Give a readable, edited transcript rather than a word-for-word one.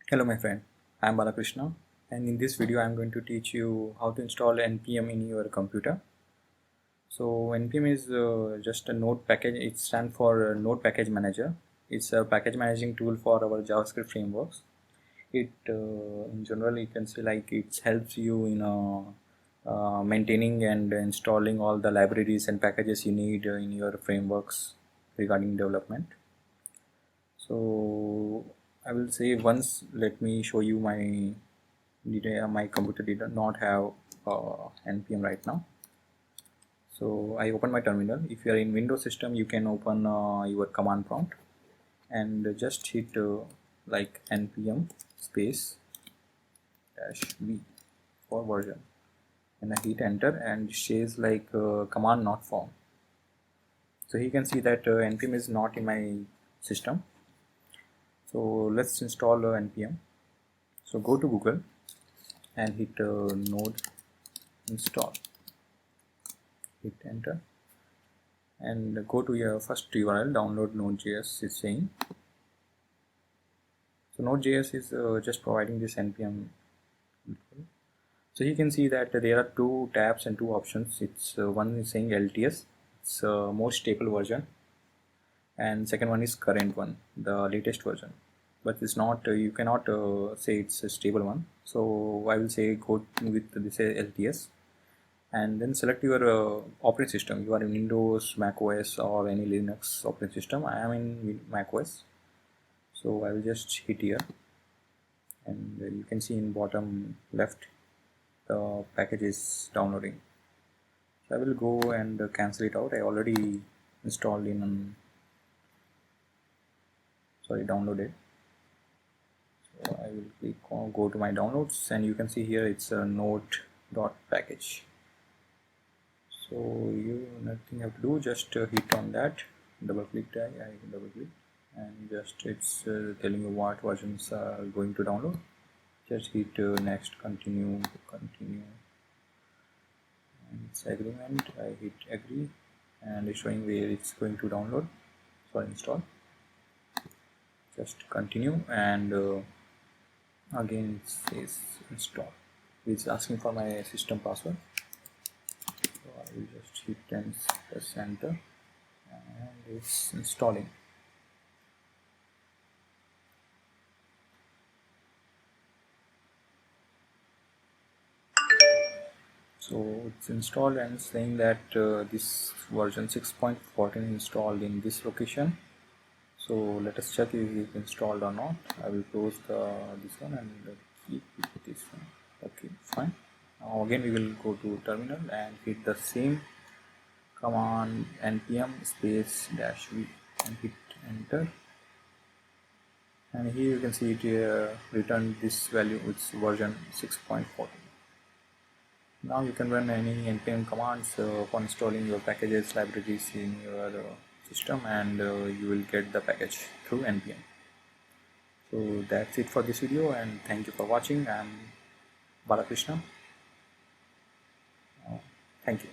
Hello my friend, I am Balakrishna, and in this video I am going to teach you how to install npm in your computer. So npm is just a node package. It stands for node package manager. It's a package managing tool for our JavaScript frameworks. It in general you can say like it helps you in maintaining and installing all the libraries and packages you need in your frameworks regarding development. So I will say once let me show you my computer did not have npm right now. So I open my terminal. If you are in Windows system, you can open your command prompt and just hit like npm space -v for version, and I hit enter and it says like command not found. So you can see that npm is not in my system. So let's install npm. So go to Google and hit node install, hit enter and go to your first URL, download node.js is saying. So node.js is just providing this npm. So you can see that there are two tabs and two options. It's one is saying LTS, it's most stable version, and second one is current one, the latest version. But it's not you cannot say it's a stable one. So I will say go with this LTS and then select your operating system. You are in Windows, Mac OS or any Linux operating system. I am in Mac OS, so I will just hit here and you can see in bottom left the package is downloading. So I will go and cancel it out. I already installed in downloaded. So I will click on go to my downloads and you can see here it's a node.package. So you nothing have to do, just hit on that, double click that, I double click and just it's telling you what versions are going to download. Just hit next, continue, and it's agreement. I hit agree and it's showing where it's going to download for install. Just continue and again it says install. It's asking for my system password. So I will just hit and press enter and it's installing. So it's installed and saying that this version 6.14 installed in this location. So let us check if it's installed or not. I will close this one and keep this one. Okay, fine. Now again we will go to terminal and hit the same command npm space -v and hit enter. And here you can see it return this value, it's version 6.14. Now you can run any npm commands for installing your packages, libraries in your system, and you will get the package through npm. So that's it for this video, and thank you for watching. I'm Balakrishna. Thank you.